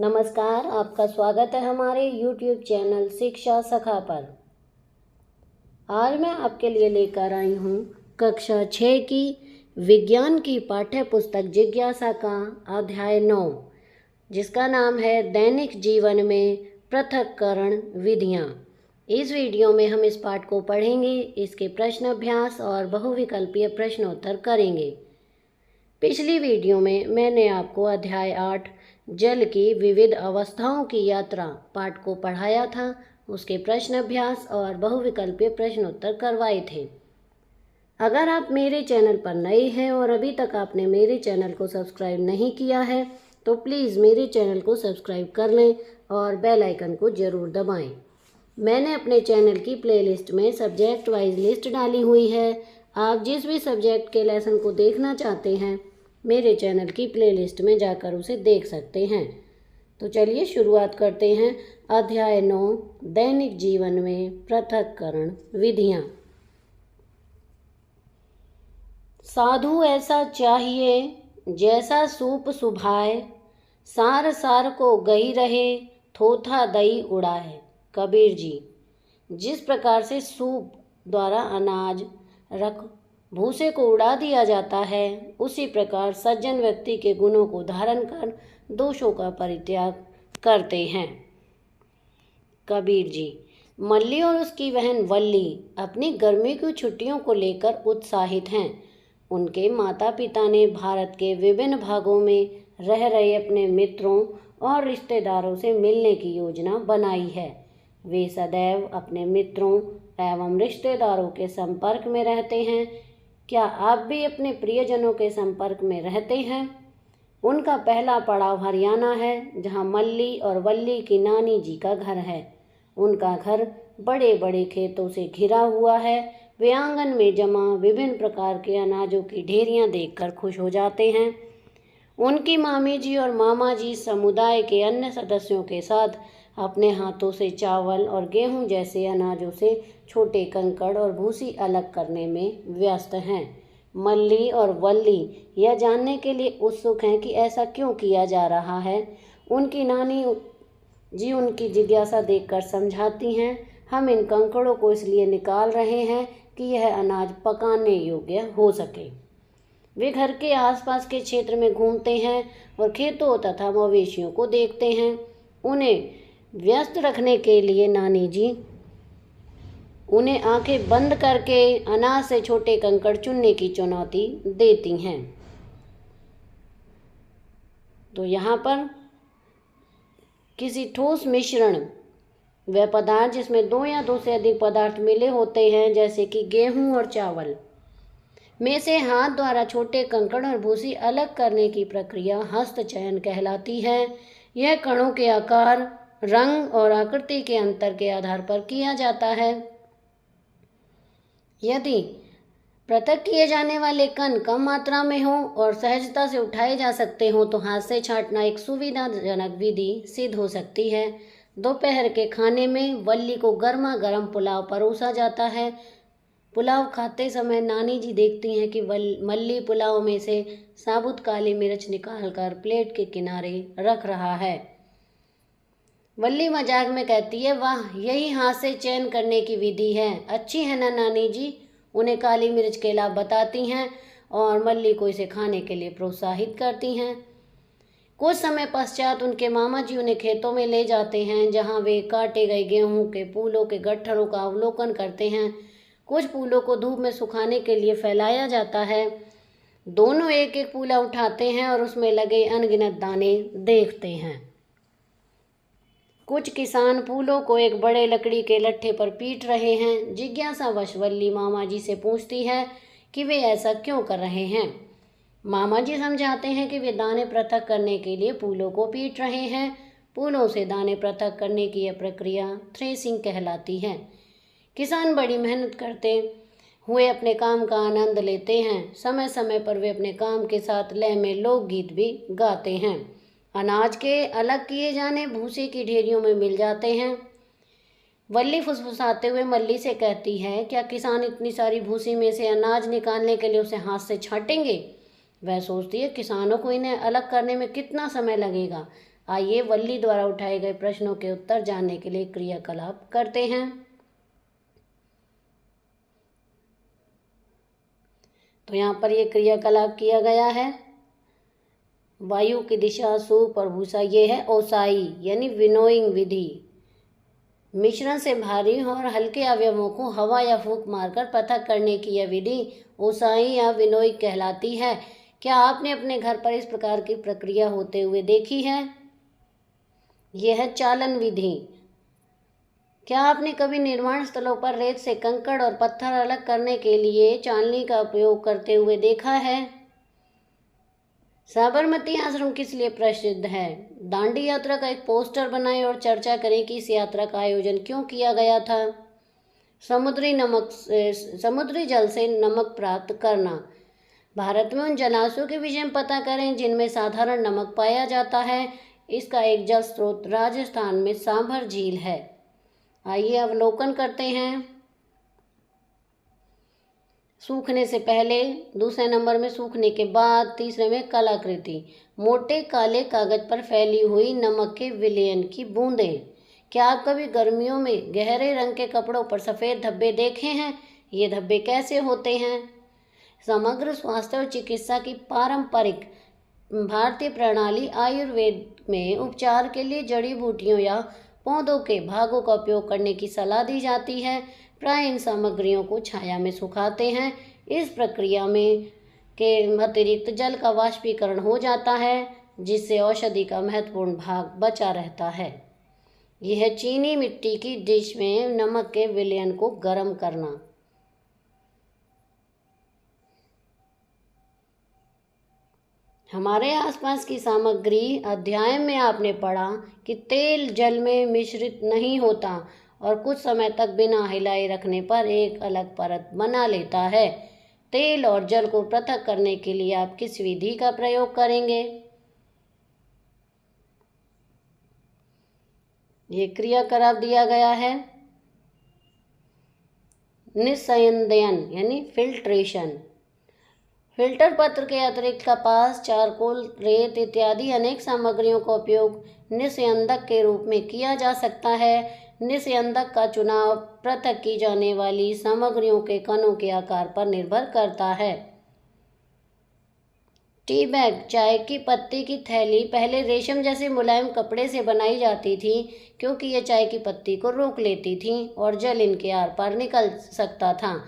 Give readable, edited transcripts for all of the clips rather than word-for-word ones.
नमस्कार, आपका स्वागत है हमारे YouTube चैनल शिक्षा सखा पर। आज मैं आपके लिए लेकर आई हूँ कक्षा 6 की विज्ञान की पाठ्य पुस्तक जिज्ञासा का अध्याय 9, जिसका नाम है दैनिक जीवन में पृथक्करण विधियाँ। इस वीडियो में हम इस पाठ को पढ़ेंगे, इसके प्रश्न अभ्यास और बहुविकल्पीय प्रश्नोत्तर करेंगे। पिछली वीडियो में मैंने आपको अध्याय 8 जल की विविध अवस्थाओं की यात्रा पाठ को पढ़ाया था, उसके प्रश्न अभ्यास और बहुविकल्पीय प्रश्नोत्तर करवाए थे। अगर आप मेरे चैनल पर नए हैं और अभी तक आपने मेरे चैनल को सब्सक्राइब नहीं किया है तो प्लीज़ मेरे चैनल को सब्सक्राइब कर लें और बेल आइकन को ज़रूर दबाएं। मैंने अपने चैनल की प्लेलिस्ट में सब्जेक्ट वाइज लिस्ट डाली हुई है। आप जिस भी सब्जेक्ट के लेसन को देखना चाहते हैं मेरे चैनल की प्लेलिस्ट में जाकर उसे देख सकते हैं। तो चलिए शुरुआत करते हैं। अध्याय 9 दैनिक जीवन में पृथक्करण विधियाँ। साधु ऐसा चाहिए जैसा सूप सुभाए, सार सार को गई रहे, थोथा दई उड़ाए। कबीर जी। जिस प्रकार से सूप द्वारा अनाज रख भूसे को उड़ा दिया जाता है, उसी प्रकार सज्जन व्यक्ति के गुणों को धारण कर दोषों का परित्याग करते हैं। कबीर जी। मल्ली और उसकी बहन वल्ली अपनी गर्मी की छुट्टियों को लेकर उत्साहित हैं। उनके माता पिता ने भारत के विभिन्न भागों में रह रहे अपने मित्रों और रिश्तेदारों से मिलने की योजना बनाई है। वे सदैव अपने मित्रों एवं रिश्तेदारों के संपर्क में रहते हैं। क्या आप भी अपने प्रियजनों के संपर्क में रहते हैं? उनका पहला पड़ाव हरियाणा है, जहां मल्ली और वल्ली की नानी जी का घर है। उनका घर बड़े बड़े खेतों से घिरा हुआ है। वे आंगन में जमा विभिन्न प्रकार के अनाजों की ढेरियां देखकर खुश हो जाते हैं। उनकी मामी जी और मामा जी समुदाय के अन्य सदस्यों के साथ अपने हाथों से चावल और गेहूं जैसे अनाजों से छोटे कंकड़ और भूसी अलग करने में व्यस्त हैं। मल्ली और वल्ली यह जानने के लिए उत्सुक हैं कि ऐसा क्यों किया जा रहा है। उनकी नानी जी उनकी जिज्ञासा देखकर समझाती हैं, हम इन कंकड़ों को इसलिए निकाल रहे हैं कि यह अनाज पकाने योग्य हो सके। वे घर के आसपास के क्षेत्र में घूमते हैं और खेतों तथा मवेशियों को देखते हैं। उन्हें व्यस्त रखने के लिए नानी जी उन्हें आंखें बंद करके अनाज से छोटे कंकड़ चुनने की चुनौती देती हैं। तो यहाँ पर किसी ठोस मिश्रण वह पदार्थ जिसमें 2 या 2 से अधिक पदार्थ मिले होते हैं, जैसे कि गेहूं और चावल में से हाथ द्वारा छोटे कंकड़ और भूसी अलग करने की प्रक्रिया हस्तचयन कहलाती है। यह कणों के आकार, रंग और आकृति के अंतर के आधार पर किया जाता है। यदि पृथक किए जाने वाले कण कम मात्रा में हो और सहजता से उठाए जा सकते हो तो हाथ से छांटना एक सुविधाजनक विधि सिद्ध हो सकती है। दोपहर के खाने में वल्ली को गर्मा गर्म पुलाव परोसा जाता है। पुलाव खाते समय नानी जी देखती हैं कि मल्ली पुलाव में से साबुत काली मिर्च निकालकर प्लेट के किनारे रख रहा है। वल्ली मजाक में कहती है, वाह, यही हाथ से चयन करने की विधि है। अच्छी है ना नानी जी? उन्हें काली मिर्च के लाभ बताती हैं और मल्ली को इसे खाने के लिए प्रोत्साहित करती हैं। कुछ समय पश्चात उनके मामा जी उन्हें खेतों में ले जाते हैं, जहां वे काटे गए गेहूं के फूलों के गट्ठरों का अवलोकन करते हैं। कुछ फूलों को धूप में सुखाने के लिए फैलाया जाता है। दोनों एक एक फूला उठाते हैं और उसमें लगे अनगिनत दाने देखते हैं। कुछ किसान फूलों को एक बड़े लकड़ी के लट्ठे पर पीट रहे हैं। जिज्ञासावश वल्ली मामा जी से पूछती है कि वे ऐसा क्यों कर रहे हैं। मामा जी समझाते हैं कि वे दाने पृथक करने के लिए फूलों को पीट रहे हैं। फूलों से दाने पृथक करने की यह प्रक्रिया थ्रेसिंग कहलाती है। किसान बड़ी मेहनत करते हुए अपने काम का आनंद लेते हैं। समय समय पर वे अपने काम के साथ लय में लोकगीत भी गाते हैं। अनाज के अलग किए जाने भूसे की ढेरियों में मिल जाते हैं। वल्ली फुसफुसाते हुए मल्ली से कहती है, क्या किसान इतनी सारी भूसी में से अनाज निकालने के लिए उसे हाथ से छाटेंगे? वह सोचती है किसानों को इन्हें अलग करने में कितना समय लगेगा। आइए वल्ली द्वारा उठाए गए प्रश्नों के उत्तर जानने के लिए क्रियाकलाप करते हैं। तो यहाँ पर ये क्रियाकलाप किया गया है। वायु की दिशा, सूप और भूसा, ये है ओसाई यानी विनोइंग विधि। मिश्रण से भारी और हल्के अवयवों को हवा या फूंक मारकर पृथक करने की यह विधि ओसाई या विनोइंग कहलाती है। क्या आपने अपने घर पर इस प्रकार की प्रक्रिया होते हुए देखी है? यह है चालन विधि। क्या आपने कभी निर्माण स्थलों पर रेत से कंकड़ और पत्थर अलग करने के लिए चालनी का उपयोग करते हुए देखा है? साबरमती आश्रम किस लिए प्रसिद्ध है? दांडी यात्रा का एक पोस्टर बनाएं और चर्चा करें कि इस यात्रा का आयोजन क्यों किया गया था। समुद्री जल से नमक प्राप्त करना। भारत में उन जलाशयों के विषय में पता करें जिनमें साधारण नमक पाया जाता है। इसका एक जल स्रोत राजस्थान में सांभर झील है। आइए अवलोकन करते हैं। सूखने से पहले, दूसरे नंबर में सूखने के बाद, तीसरे में कलाकृति। मोटे काले कागज पर फैली हुई नमक के विलयन की बूंदें। क्या आप कभी गर्मियों में गहरे रंग के कपड़ों पर सफ़ेद धब्बे देखे हैं? ये धब्बे कैसे होते हैं? समग्र स्वास्थ्य और चिकित्सा की पारंपरिक भारतीय प्रणाली आयुर्वेद में उपचार के लिए जड़ी बूटियों या पौधों के भागों का उपयोग करने की सलाह दी जाती है। प्राय इन सामग्रियों को छाया में सुखाते हैं। इस प्रक्रिया में के अतिरिक्त जल का वाष्पीकरण हो जाता है, जिससे औषधि का महत्वपूर्ण भाग बचा रहता है। यह चीनी मिट्टी की डिश में नमक के विलयन को गर्म करना। हमारे आसपास की सामग्री अध्याय में आपने पढ़ा कि तेल जल में मिश्रित नहीं होता और कुछ समय तक बिना हिलाए रखने पर एक अलग परत बना लेता है। तेल और जल को पृथक करने के लिए आप किस विधि का प्रयोग करेंगे? ये क्रियाकलाप दिया गया है। निस्संदयन यानी फिल्ट्रेशन। फिल्टर पत्र के अतिरिक्त कपास, चारकोल, रेत इत्यादि अनेक सामग्रियों का उपयोग निस्यंदक के रूप में किया जा सकता है। निस्यंदक का चुनाव पृथक की जाने वाली सामग्रियों के कणों के आकार पर निर्भर करता है। टी बैग, चाय की पत्ती की थैली पहले रेशम जैसे मुलायम कपड़े से बनाई जाती थी, क्योंकि यह चाय की पत्ती को रोक लेती थी और जल इनके आर पार निकल सकता था।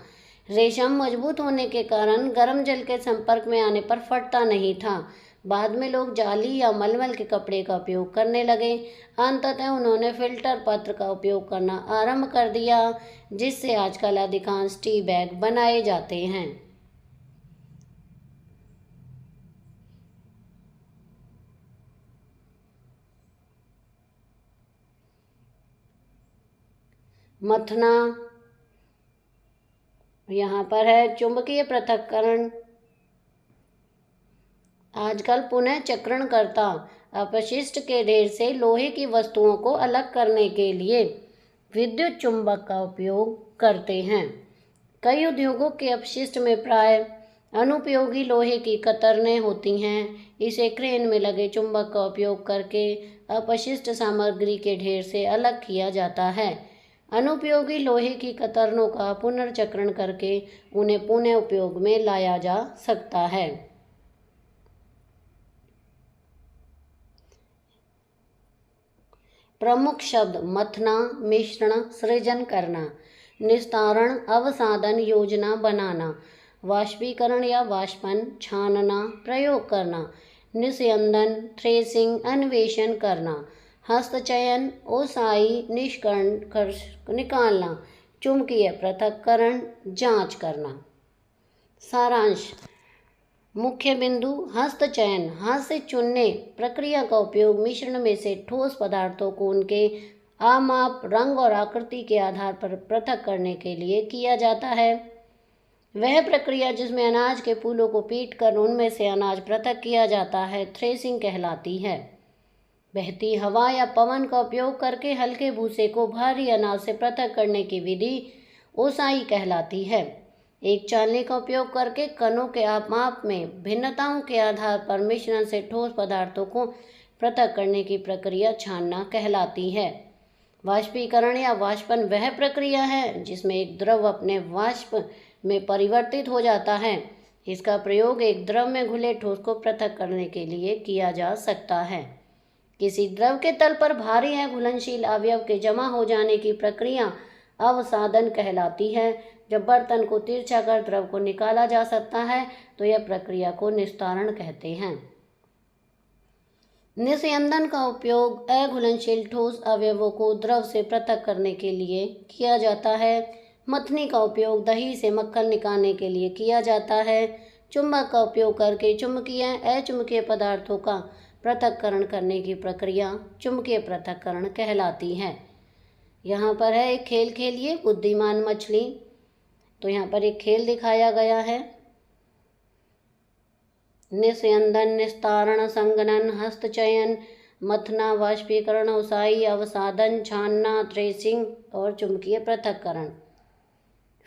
रेशम मजबूत होने के कारण गर्म जल के संपर्क में आने पर फटता नहीं था। बाद में लोग जाली या मलमल के कपड़े का उपयोग करने लगे। अंततः उन्होंने फिल्टर पत्र का उपयोग करना आरंभ कर दिया, जिससे आजकल अधिकांश टी बैग बनाए जाते हैं। मथना, यहाँ पर है चुंबकीय पृथक्करण। आजकल पुनः चक्रणकर्ता अपशिष्ट के ढेर से लोहे की वस्तुओं को अलग करने के लिए विद्युत चुंबक का उपयोग करते हैं। कई उद्योगों के अपशिष्ट में प्राय अनुपयोगी लोहे की कतरनें होती हैं। इसे क्रेन में लगे चुंबक का उपयोग करके अपशिष्ट सामग्री के ढेर से अलग किया जाता है। अनुपयोगी लोहे की कतरनों का पुनर्चक्रण करके उन्हें पुनः उपयोग में लाया जा सकता है। प्रमुख शब्द मथना, मिश्रण, सृजन करना, निस्तारण, अवसादन, योजना बनाना, वाष्पीकरण या वाष्पन, छानना, प्रयोग करना, निस्यंदन, थ्रेसिंग, अन्वेषण करना, हस्तचयन, ओसाई, निकालना, चुंबकीय पृथक्करण, जांच करना। सारांश। मुख्य बिंदु: हस्तचयन, हाथ से चुनने प्रक्रिया का उपयोग मिश्रण में से ठोस पदार्थों को उनके आमाप, रंग और आकृति के आधार पर पृथक करने के लिए किया जाता है। वह प्रक्रिया जिसमें अनाज के फूलों को पीट कर उनमें से अनाज पृथक किया जाता है थ्रेसिंग कहलाती है। बहती हवा या पवन का उपयोग करके हल्के भूसे को भारी अनाज से पृथक करने की विधि ओसाई कहलाती है। एक चालनी का उपयोग करके कणों के माप में भिन्नताओं के आधार पर मिश्रण से ठोस पदार्थों को पृथक करने की प्रक्रिया छानना कहलाती है। वाष्पीकरण या वाष्पन वह प्रक्रिया है जिसमें एक द्रव अपने वाष्प में परिवर्तित हो जाता है। इसका प्रयोग एक द्रव में घुले ठोस को पृथक करने के लिए किया जा सकता है। किसी द्रव के तल पर भारी या घुलनशील अवयव के जमा हो जाने की प्रक्रिया अवसादन कहलाती है। जब बर्तन को तिरछा कर द्रव को निकाला जा सकता है तो यह प्रक्रिया को निस्तारण कहते हैं। निस्यंदन का उपयोग अघुलनशील ठोस अवयवों को द्रव से पृथक करने के लिए किया जाता है। मथनी का उपयोग दही से मक्खन निकालने के लिए किया जाता है। चुंबक का उपयोग करके चुंबकीय अचुंबकीय पदार्थों का पृथक्करण करने की प्रक्रिया चुंबकीय पृथक्करण कहलाती है। यहाँ पर है एक खेल खेलिए बुद्धिमान मछली। तो यहाँ पर एक खेल दिखाया गया है। निस्यंदन, निस्तारण, संघनन, हस्तचयन, मथना, वाष्पीकरण, उसाई, अवसादन, छानना, थ्रेसिंग और चुंबकीय पृथक्करण।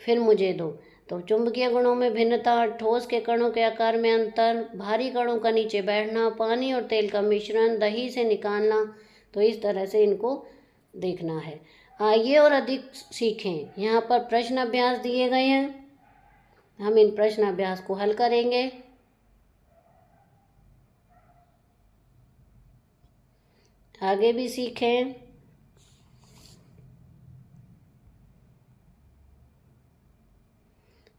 फिर मुझे दो। तो चुंबकीय गुणों में भिन्नता, ठोस के कणों के आकार में अंतर, भारी कणों का नीचे बैठना, पानी और तेल का मिश्रण, दही से निकालना। तो इस तरह से इनको देखना है। आइए और अधिक सीखें। यहाँ पर प्रश्न अभ्यास दिए गए हैं, हम इन प्रश्न अभ्यास को हल करेंगे। आगे भी सीखें।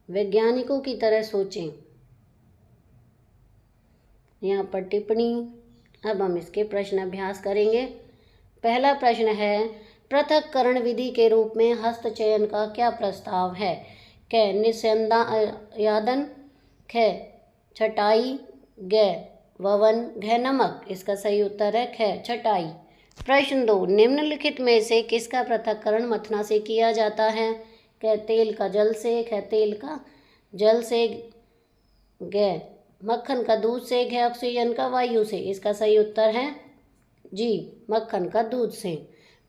वैज्ञानिकों की तरह सोचें। यहाँ पर टिप्पणी। अब हम इसके प्रश्न अभ्यास करेंगे। पहला प्रश्न है, पृथक्करण विधि के रूप में हस्तचयन का क्या प्रस्ताव है? क निस्यंदायादन, ख छटाई, ग ववन, घ नमक। इसका सही उत्तर है ख छटाई। प्रश्न 2, निम्नलिखित में से किसका पृथक्करण मथना से किया जाता है? क तेल का जल से, ख तेल का जल से, ग मक्खन का दूध से, घ ऑक्सीजन का वायु से। इसका सही उत्तर है जी मक्खन का दूध से।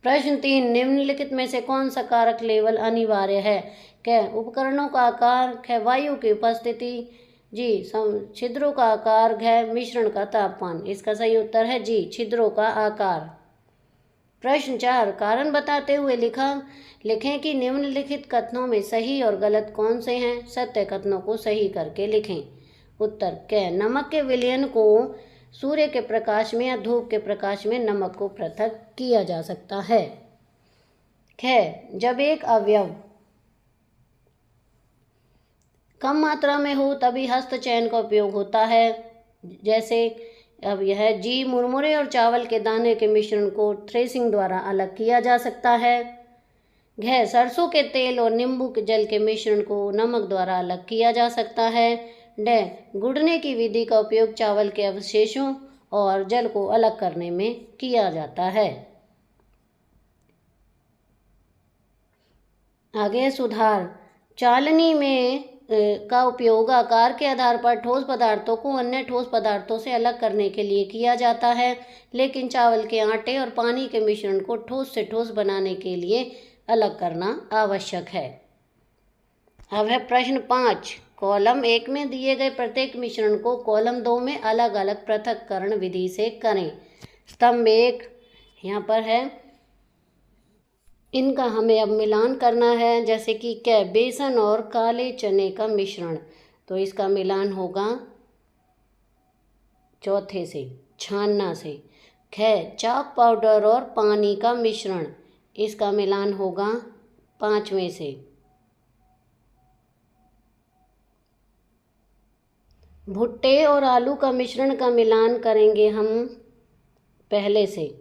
प्रश्न 3, निम्नलिखित में से कौन सा कारक लेवल अनिवार्य है? क उपकरणों का आकार, ख वायु की उपस्थिति, जी छिद्रों का आकार, घ मिश्रण का तापमान। इसका सही उत्तर है जी छिद्रों का आकार। प्रश्न 4, कारण बताते हुए लिखें कि निम्नलिखित कथनों में सही और गलत कौन से हैं? सत्य कथनों को सही करके लिखें। उत्तर क नमक के विलयन को सूर्य के प्रकाश में या धूप के प्रकाश में नमक को पृथक किया जा सकता है। ख जब एक अवयव कम मात्रा में हो तभी हस्तचयन का उपयोग होता है। जैसे अब यह जी मुरमुरे और चावल के दाने के मिश्रण को थ्रेसिंग द्वारा अलग किया जा सकता है। घ सरसों के तेल और नींबू के जल के मिश्रण को नमक द्वारा अलग किया जा सकता है। ड गुड़ने की विधि का उपयोग चावल के अवशेषों और जल को अलग करने में किया जाता है। आगे सुधार। चालनी में का उपयोग आकार के आधार पर ठोस पदार्थों को अन्य ठोस पदार्थों से अलग करने के लिए किया जाता है, लेकिन चावल के आटे और पानी के मिश्रण को ठोस से ठोस बनाने के लिए अलग करना आवश्यक है। अब है प्रश्न 5, कॉलम 1 में दिए गए प्रत्येक मिश्रण को कॉलम 2 में अलग अलग पृथक्करण विधि से करें। स्तंभ 1 यहाँ पर है, इनका हमें अब मिलान करना है। जैसे कि क बेसन और काले चने का मिश्रण, तो इसका मिलान होगा चौथे से छानना से। ख चाक पाउडर और पानी का मिश्रण, इसका मिलान होगा 5वें से। भुट्टे और आलू का मिश्रण का मिलान करेंगे हम पहले से।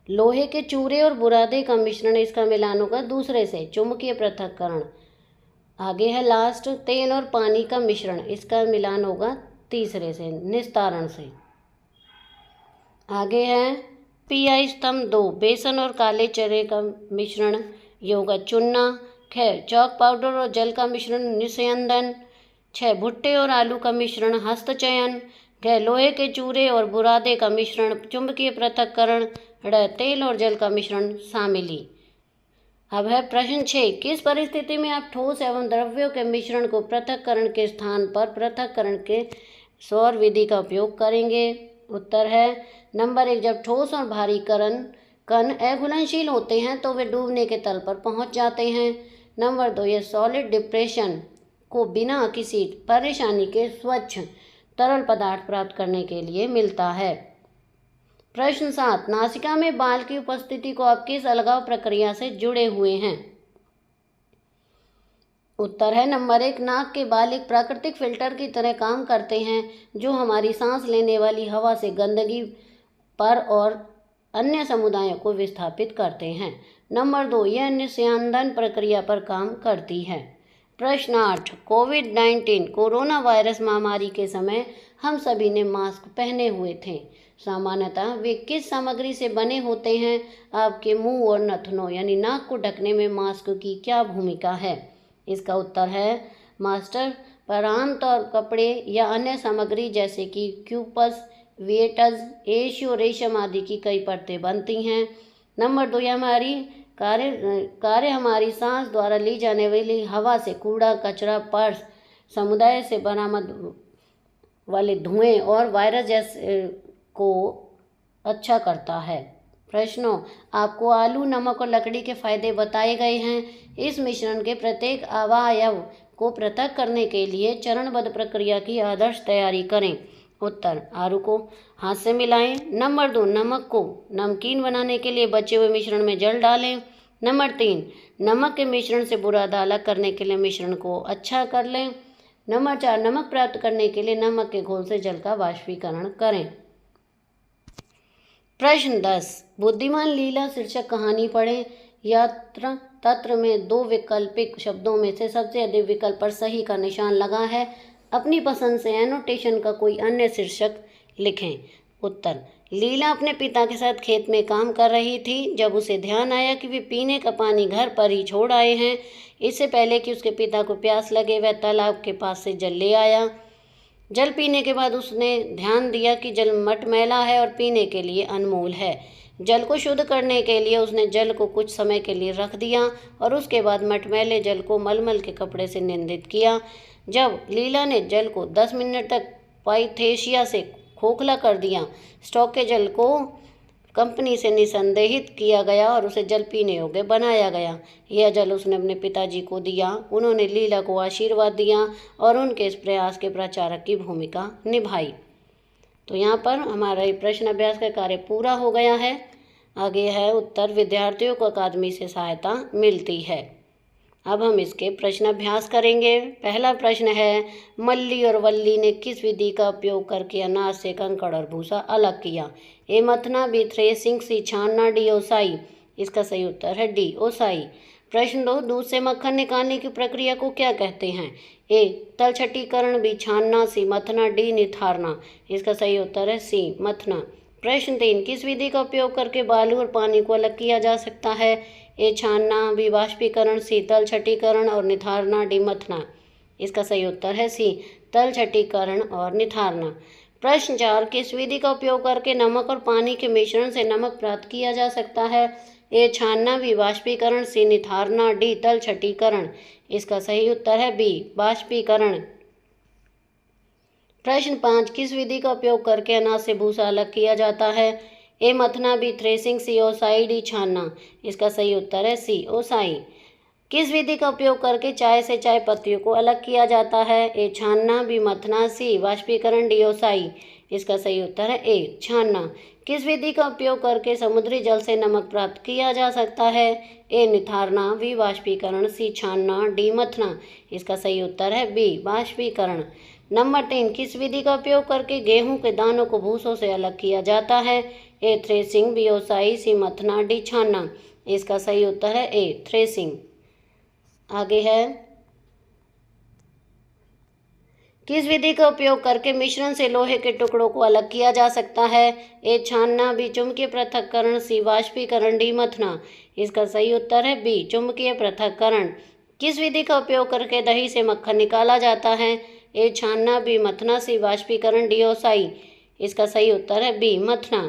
लोहे के चूरे और बुरादे का मिश्रण, इसका मिलान होगा दूसरे से, चुंबकीय पृथक्करण। आगे है लास्ट, तेल और पानी का मिश्रण, इसका मिलान होगा तीसरे से, निस्तारण से। आगे है पीआई स्तंभ 2, बेसन और काले चने का मिश्रण, ये होगा चुनना। ख चौक पाउडर और जल का मिश्रण, निस्यंदन। 6 भुट्टे और आलू का मिश्रण, हस्तचयन। घ लोहे के चूरे और बुरादे का मिश्रण, चुंबकीय पृथक्करण। ड़ तेल और जल का मिश्रण, शामिली। अब है प्रश्न 6, किस परिस्थिति में आप ठोस एवं द्रव्यों के मिश्रण को पृथक्करण के स्थान पर पृथक्करण के सौर विधि का उपयोग करेंगे? उत्तर है नंबर 1, जब ठोस और भारी कण अघुलनशील होते हैं तो वे डूबने के तल पर पहुंच जाते हैं। नंबर 2, यह सॉलिड डिप्रेशन को बिना किसी परेशानी के स्वच्छ तरल पदार्थ प्राप्त करने के लिए मिलता है। प्रश्न 7, नासिका में बाल की उपस्थिति को आप किस अलगाव प्रक्रिया से जुड़े हुए हैं? उत्तर है नंबर 1, नाक के बाल एक प्राकृतिक फिल्टर की तरह काम करते हैं जो हमारी सांस लेने वाली हवा से गंदगी पर और अन्य समुदायों को विस्थापित करते हैं। नंबर 2, यह निस्यंदन प्रक्रिया पर काम करती है। प्रश्न 8, कोविड-19 कोरोना वायरस महामारी के समय हम सभी ने मास्क पहने हुए थे। सामान्यतः वे किस सामग्री से बने होते हैं? आपके मुंह और नथनों यानी नाक को ढकने में मास्क की क्या भूमिका है? इसका उत्तर है मास्टर, पर आमतौर कपड़े या अन्य सामग्री जैसे कि क्यूपस, विएटस, एशियो रेशम आदि की कई परतें बनती हैं। नंबर 2, यह हमारी कार्य हमारी सांस द्वारा ली जाने वाली हवा से कूड़ा कचरा, पर्स, समुदाय से बरामद वाले धुएं और वायरस जैसे को अच्छा करता है। प्रश्नों, आपको आलू, नमक और लकड़ी के फायदे बताए गए हैं। इस मिश्रण के प्रत्येक अवयव को पृथक करने के लिए चरणबद्ध प्रक्रिया की आदर्श तैयारी करें। उत्तर, आलू को हाथ से मिलाएं। नंबर 2, नमक को नमकीन बनाने के लिए बचे हुए मिश्रण में जल डालें। नंबर 3, नमक के मिश्रण से बुरादा अलग करने के लिए मिश्रण को अच्छा कर लें। नंबर 4, नमक प्राप्त करने के लिए नमक के घोल से जल का वाष्पीकरण करें। प्रश्न 10, बुद्धिमान लीला शीर्षक कहानी पढ़ें। यात्रा तंत्र में 2 वैकल्पिक शब्दों में से सबसे अधिक विकल्प पर सही का निशान लगा है। अपनी पसंद से एनोटेशन का कोई अन्य शीर्षक लिखें। उत्तर, लीला अपने पिता के साथ खेत में काम कर रही थी जब उसे ध्यान आया कि वे पीने का पानी घर पर ही छोड़ आए हैं। इससे पहले कि उसके पिता को प्यास लगे वह तालाब के पास से जल ले आया। जल पीने के बाद उसने ध्यान दिया कि जल मटमैला है और पीने के लिए अनमोल है। जल को शुद्ध करने के लिए उसने जल को कुछ समय के लिए रख दिया और उसके बाद मटमैले जल को मलमल के कपड़े से निंदित किया। जब लीला ने जल को 10 मिनट तक पाइथेशिया से खोखला कर दिया, स्टॉक के जल को कंपनी से निसंदेहित किया गया और उसे जल पीने योग्य बनाया गया। यह जल उसने अपने पिताजी को दिया। उन्होंने लीला को आशीर्वाद दिया और उनके इस प्रयास के प्रचारक की भूमिका निभाई। तो यहाँ पर हमारा ये प्रश्न अभ्यास का कार्य पूरा हो गया है। आगे है उत्तर, विद्यार्थियों को अकादमी से सहायता मिलती है। अब हम इसके प्रश्न अभ्यास करेंगे। पहला प्रश्न है, मल्ली और वल्ली ने किस विधि का उपयोग करके अनाज से कंकड़ और भूसा अलग किया? ए मथना, बी थ्रेसिंग, सी छानना, डी ओसाई। इसका सही उत्तर है डी ओसाई। प्रश्न 2, दूध से मक्खन निकालने की प्रक्रिया को क्या कहते हैं? ए तलछटीकरण, बी छानना, सी मथना, डी निथारना। इसका सही उत्तर है सी मथना। प्रश्न 3, किस विधि का उपयोग करके बालू और पानी को अलग किया जा सकता है? ए छानना, बी वाष्पीकरण, सी तलछटीकरण और निथारना, डी मथना। इसका सही उत्तर है सी तलछटीकरण और निथारना। प्रश्न 4, किस विधि का उपयोग करके नमक और पानी के मिश्रण से नमक प्राप्त किया जा सकता है? ए छानना, बी वाष्पीकरण, सी निथारना, डी तलछटीकरण। इसका सही उत्तर है बी वाष्पीकरण। प्रश्न 5, किस विधि का उपयोग करके अनाज से भूसा अलग किया जाता है? ए मथना, बी थ्रेसिंग, सी ओसाई, डी छानना। इसका सही उत्तर है सी ओसाई। किस विधि का उपयोग करके चाय से चाय पत्तियों को अलग किया जाता है? ए छानना, बी मथना, सी वाष्पीकरण, डी ओसाई। इसका सही उत्तर है ए छानना। किस विधि का उपयोग करके समुद्री जल से नमक प्राप्त किया जा सकता है? ए निथारना, बी वाष्पीकरण, सी छानना, डी मथना। इसका सही उत्तर है बी वाष्पीकरण। नंबर 3, किस विधि का उपयोग करके गेहूं के दानों को भूसों से अलग किया जाता है? ए थ्रेसिंग, बी ओसाई, सी मथना, डी छानना। इसका सही उत्तर है ए थ्रेसिंग। आगे है, किस विधि का उपयोग करके मिश्रण से लोहे के टुकड़ों को अलग किया जा सकता है? ए छानना, बी चुंबकीय पृथक्करण, सी वाष्पीकरण, डी मथना। इसका सही उत्तर है बी चुंबकीय पृथक्करण। किस विधि का उपयोग करके दही से मक्खन निकाला जाता है? ए छानना, बी मथना, सी वाष्पीकरण, डी ओसाई। इसका सही उत्तर है बी मथना।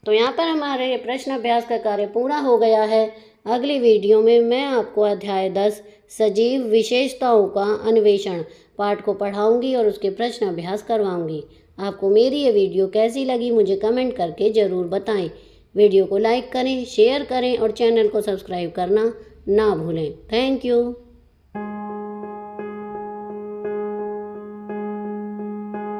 तो यहाँ पर हमारे ये प्रश्न अभ्यास का कार्य पूरा हो गया है। अगली वीडियो में मैं आपको अध्याय 10 सजीव विशेषताओं का अन्वेषण पाठ को पढ़ाऊंगी और उसके प्रश्न अभ्यास करवाऊंगी। आपको मेरी ये वीडियो कैसी लगी मुझे कमेंट करके ज़रूर बताएं। वीडियो को लाइक करें, शेयर करें और चैनल को सब्सक्राइब करना ना भूलें। Thank you.